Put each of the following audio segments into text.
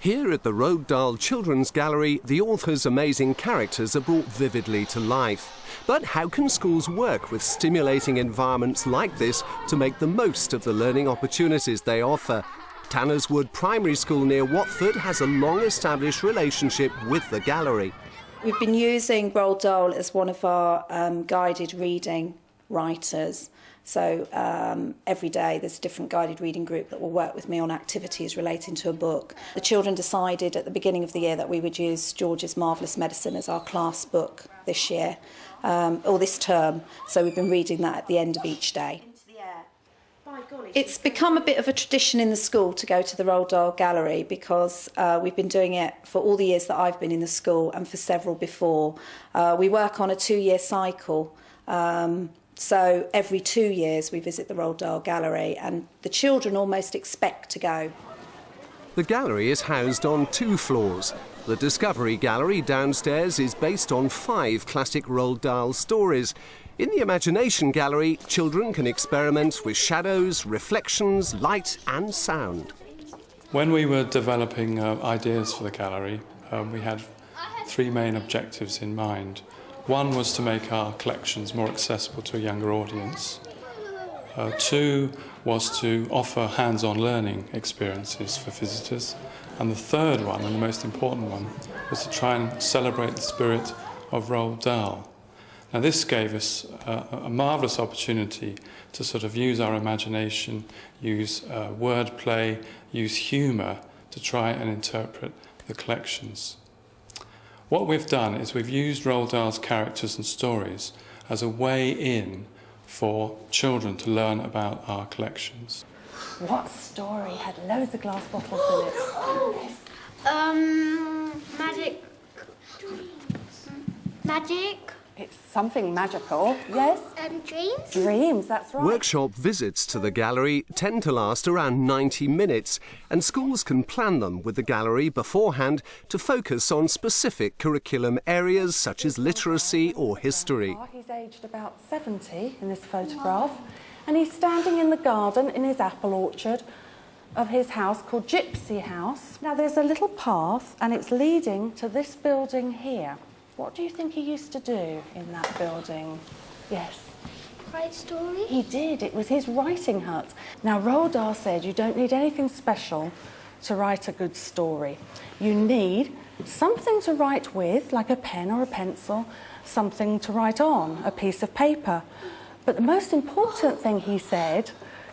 Here at the Roald Dahl Children's Gallery, the author's amazing characters are brought vividly to life. But how can schools work with stimulating environments like this to make the most of the learning opportunities they offer? Tannerswood Primary School near Watford has a long-established relationship with the gallery. We've been using Roald Dahl as one of our guided reading writers. So every day there's a different guided reading group that will work with me on activities relating to a book. The children decided at the beginning of the year that we would use George's Marvellous Medicine as our class book this year, or this term. So we've been reading that at the end of each day. It's become a bit of a tradition in the school to go to the Roald Dahl Gallery because we've been doing it for all the years that I've been in the school and for several before. We work on a 2-year cycle. So every 2 years we visit the Roald Dahl Gallery and the children almost expect to go. The gallery is housed on 2 floors. The Discovery Gallery downstairs is based on 5 classic Roald Dahl stories. In the Imagination Gallery, children can experiment with shadows, reflections, light and sound. When we were developing ideas for the gallery, we had 3 main objectives in mind. One was to make our collections more accessible to a younger audience. 2 was to offer hands-on learning experiences for visitors. And the third one, and the most important one, was to try and celebrate the spirit of Roald Dahl. Now this gave us a marvellous opportunity to sort of use our imagination, use wordplay, use humour to try and interpret the collections. What we've done is we've used Roald Dahl's characters and stories as a way in for children to learn about our collections. What story had loads of glass bottles in it? Magic. Magic. It's something magical, yes? Dreams. Dreams, that's right. Workshop visits to the gallery tend to last around 90 minutes, and schools can plan them with the gallery beforehand to focus on specific curriculum areas such as literacy or history. He's aged about 70 in this photograph, and he's standing in the garden in his apple orchard of his house called Gypsy House. Now there's a little path, and it's leading to this building here. What do you think he used to do in that building? Yes. Write stories? He did. It was his writing hut. Now, Roald Dahl said you don't need anything special to write a good story. You need something to write with, like a pen or a pencil, something to write on, a piece of paper. But the most important thing, he said,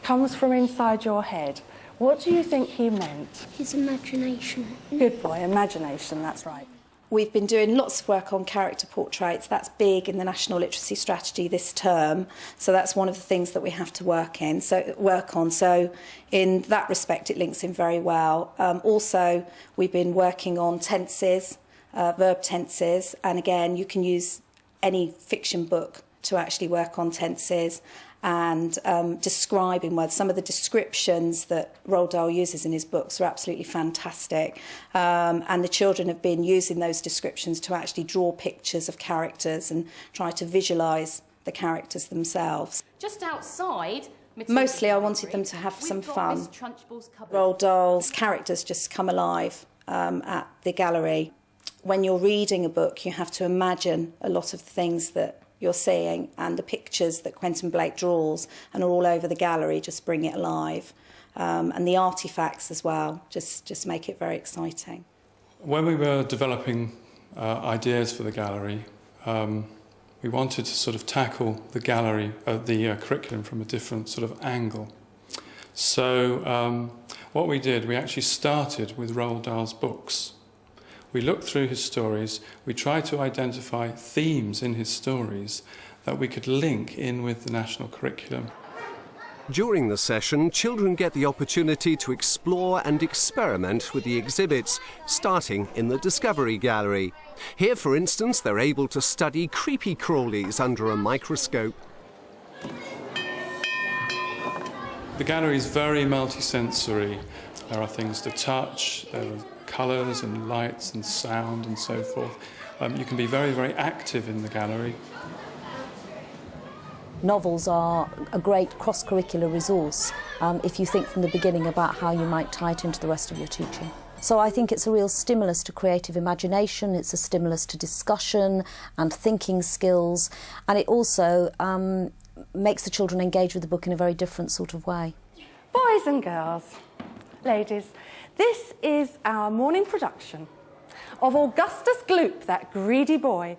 comes from inside your head. What do you think he meant? His imagination. Good boy, imagination, that's right. We've been doing lots of work on character portraits. That's big in the National Literacy Strategy this term. So that's one of the things that we have to work on. So in that respect, it links in very well. Also, we've been working on tenses, verb tenses. And again, you can use any fiction book to actually work on tenses and describing words. Some of the descriptions that Roald Dahl uses in his books are absolutely fantastic. And the children have been using those descriptions to actually draw pictures of characters and try to visualise the characters themselves. Just outside... Mostly I wanted them to have some fun. Roald Dahl's characters just come alive at the gallery. When you're reading a book, you have to imagine a lot of the things that you're seeing, and the pictures that Quentin Blake draws and are all over the gallery just bring it alive. And the artefacts as well just make it very exciting. When we were developing ideas for the gallery, we wanted to sort of tackle the gallery, the curriculum from a different sort of angle. So what we did, we actually started with Roald Dahl's books. We looked through his stories, we tried to identify themes in his stories that we could link in with the national curriculum. During the session, children get the opportunity to explore and experiment with the exhibits, starting in the Discovery Gallery. Here, for instance, they're able to study creepy crawlies under a microscope. The gallery is very multisensory. There are things to touch, there are colours and lights and sound and so forth. You can be very, very active in the gallery. Novels are a great cross-curricular resource if you think from the beginning about how you might tie it into the rest of your teaching. So I think it's a real stimulus to creative imagination, it's a stimulus to discussion and thinking skills, and it also makes the children engage with the book in a very different sort of way. Boys and girls, ladies, this is our morning production of Augustus Gloop, that greedy boy.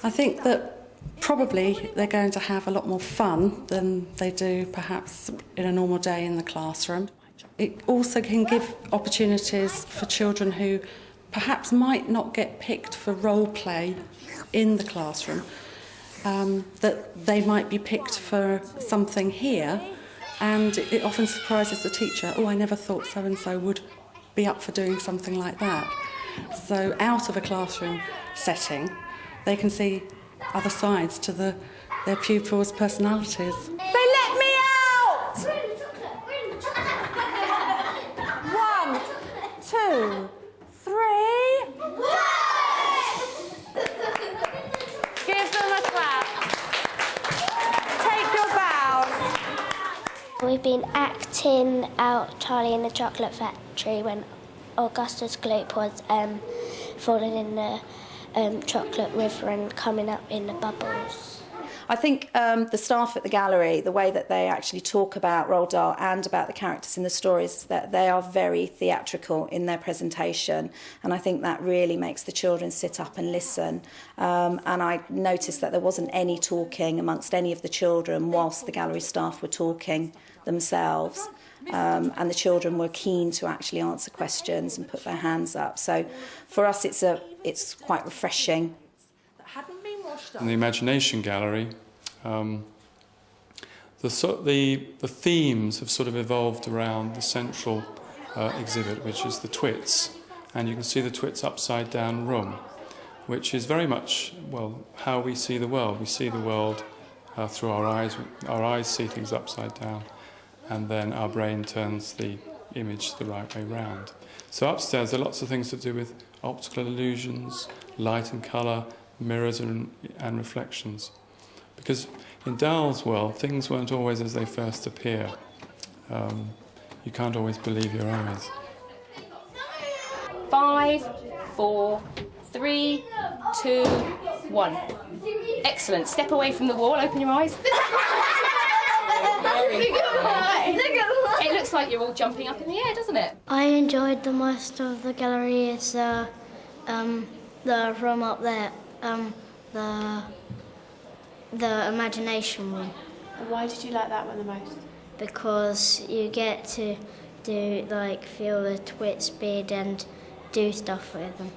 I think that probably they're going to have a lot more fun than they do perhaps in a normal day in the classroom. It also can give opportunities for children who perhaps might not get picked for role play in the classroom, that they might be picked for something here, and it often surprises the teacher, oh, I never thought so-and-so would be up for doing something like that. So out of a classroom setting, they can see other sides to their pupils' personalities. They let me out! 1, 2, 3. Give them a clap. Take your bows. We've been acting out Charlie in the Chocolate Factory when Augustus Gloop was falling in the chocolate river and coming up in the bubbles. I think the staff at the gallery, the way that they actually talk about Roald Dahl and about the characters in the stories, that they are very theatrical in their presentation, and I think that really makes the children sit up and listen. And I noticed that there wasn't any talking amongst any of the children whilst the gallery staff were talking themselves. And the children were keen to actually answer questions and put their hands up. So for us, it's quite refreshing. In the Imagination Gallery, the themes have sort of evolved around the central exhibit, which is the Twits, and you can see the Twits upside down room, which is very much, well, how we see the world. We see the world through our eyes. Our eyes see things upside down, and then our brain turns the image the right way round. So upstairs there are lots of things to do with optical illusions, light and colour, mirrors and reflections. Because in Dahl's world, things weren't always as they first appear. You can't always believe your eyes. 5, 4, 3, 2, 1. Excellent. Step away from the wall, open your eyes. It looks like you're all jumping up in the air, doesn't it? I enjoyed the most of the gallery is the room up there, the imagination room. Why did you like that one the most? Because you get to feel the Twits beard and do stuff with them.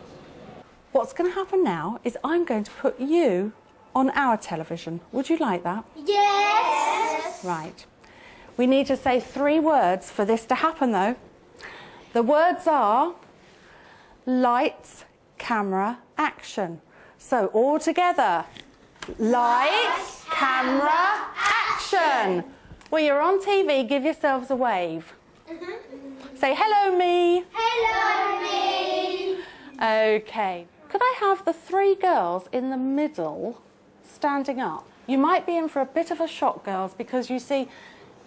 What's going to happen now is I'm going to put you on our television. Would you like that? Yes! Right. We need to say 3 words for this to happen, though. The words are lights, camera, action. So all together. Lights, camera, action. Well, you're on TV. Give yourselves a wave. Say hello, me. Hello, me. Okay. Could I have the 3 girls in the middle standing up? You might be in for a bit of a shock, girls, because you see,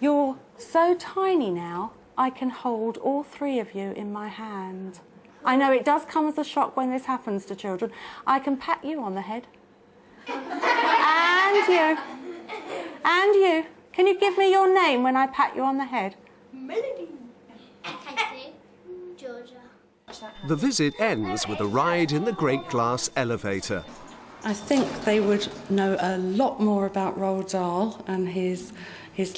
you're so tiny now, I can hold all 3 of you in my hand. I know it does come as a shock when this happens to children. I can pat you on the head. And you. And you. Can you give me your name when I pat you on the head? Melody. Kathy. Georgia. The visit ends with a ride in the Great Glass Elevator. I think they would know a lot more about Roald Dahl and his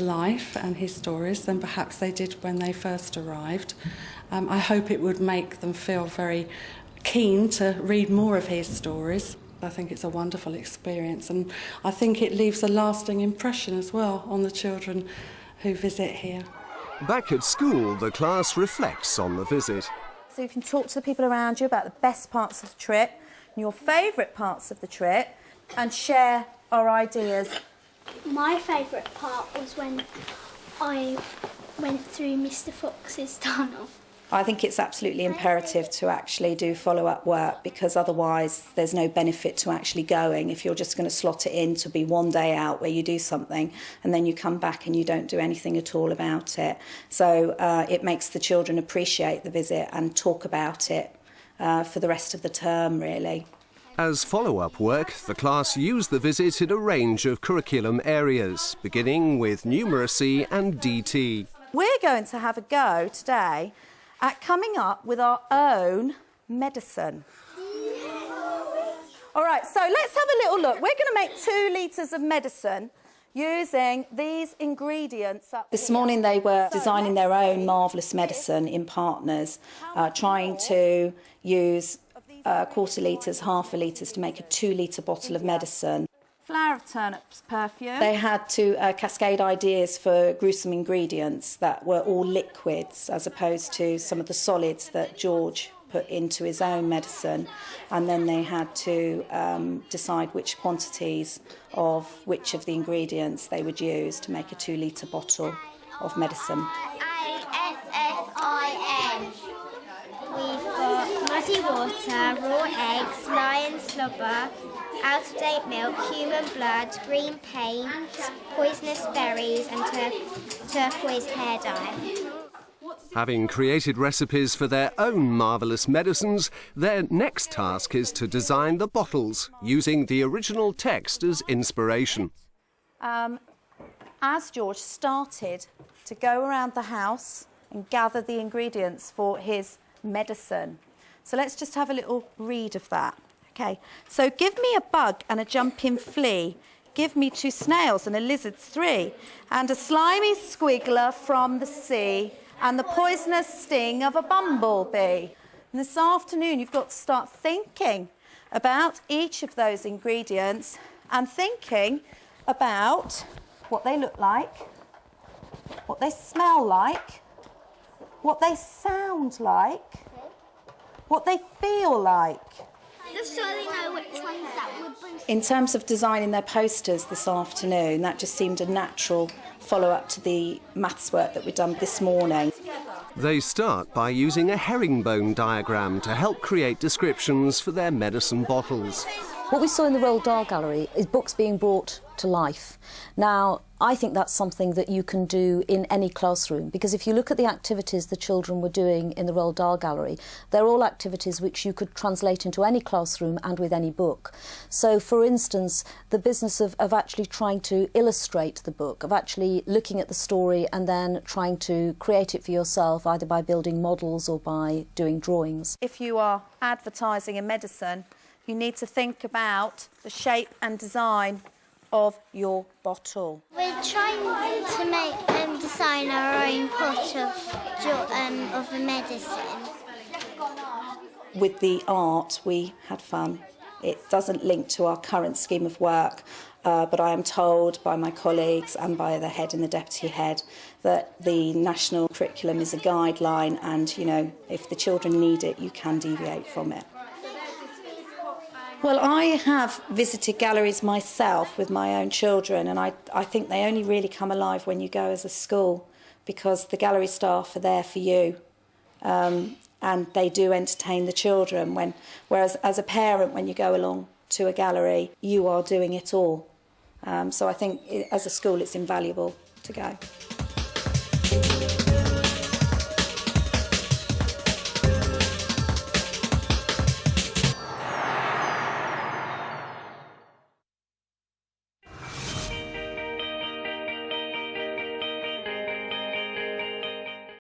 life and his stories than perhaps they did when they first arrived. I hope it would make them feel very keen to read more of his stories. I think it's a wonderful experience, and I think it leaves a lasting impression as well on the children who visit here. Back at school, the class reflects on the visit. So you can talk to the people around you about the best parts of the trip, your favourite parts of the trip, and share our ideas. My favourite part was when I went through Mr. Fox's tunnel. I think it's absolutely imperative to actually do follow-up work, because otherwise there's no benefit to actually going if you're just going to slot it in to be one day out where you do something and then you come back and you don't do anything at all about it. So it makes the children appreciate the visit and talk about it for the rest of the term, really. As follow-up work, the class used the visit in a range of curriculum areas, beginning with numeracy and DT. We're going to have a go today at coming up with our own medicine. All right, so let's have a little look. We're going to make 2 litres of medicine using these ingredients. This morning they were designing their own marvellous medicine in partners, trying to use quarter litres, half a litres to make a 2-litre bottle of medicine. Flower of turnips perfume. They had to cascade ideas for gruesome ingredients that were all liquids, as opposed to some of the solids that George put into his own medicine. And then they had to decide which quantities of which of the ingredients they would use to make a 2-litre bottle of medicine. ASSIN. We've got muddy water, raw eggs, lion slobber, out-of-date milk, human blood, green paint, poisonous berries and turquoise hair dye. Having created recipes for their own marvellous medicines, their next task is to design the bottles, using the original text as inspiration. As George started to go around the house and gather the ingredients for his medicine. So let's just have a little read of that. Okay, so give me a bug and a jumping flea, give me 2 snails and a lizard 3, and a slimy squiggler from the sea, and the poisonous sting of a bumblebee. And this afternoon you've got to start thinking about each of those ingredients and thinking about what they look like, what they smell like, what they sound like, what they feel like. Just so they know which ones that would bring. In terms of designing their posters this afternoon, that just seemed a natural follow-up to the maths work that we'd done this morning. They start by using a herringbone diagram to help create descriptions for their medicine bottles. What we saw in the Roald Dahl Gallery is books being brought to life. Now, I think that's something that you can do in any classroom, because if you look at the activities the children were doing in the Roald Dahl Gallery, they're all activities which you could translate into any classroom and with any book. So, for instance, the business of actually trying to illustrate the book, of actually looking at the story and then trying to create it for yourself, either by building models or by doing drawings. If you are advertising a medicine, you need to think about the shape and design of your bottle. We're trying to make and design our own pot of the medicine. With the art, we had fun. It doesn't link to our current scheme of work, but I am told by my colleagues and by the head and the deputy head that the national curriculum is a guideline, and, you know, if the children need it, you can deviate from it. Well, I have visited galleries myself with my own children, and I think they only really come alive when you go as a school, because the gallery staff are there for you, and they do entertain the children. Whereas as a parent, when you go along to a gallery, you are doing it all. So I think as a school it's invaluable to go.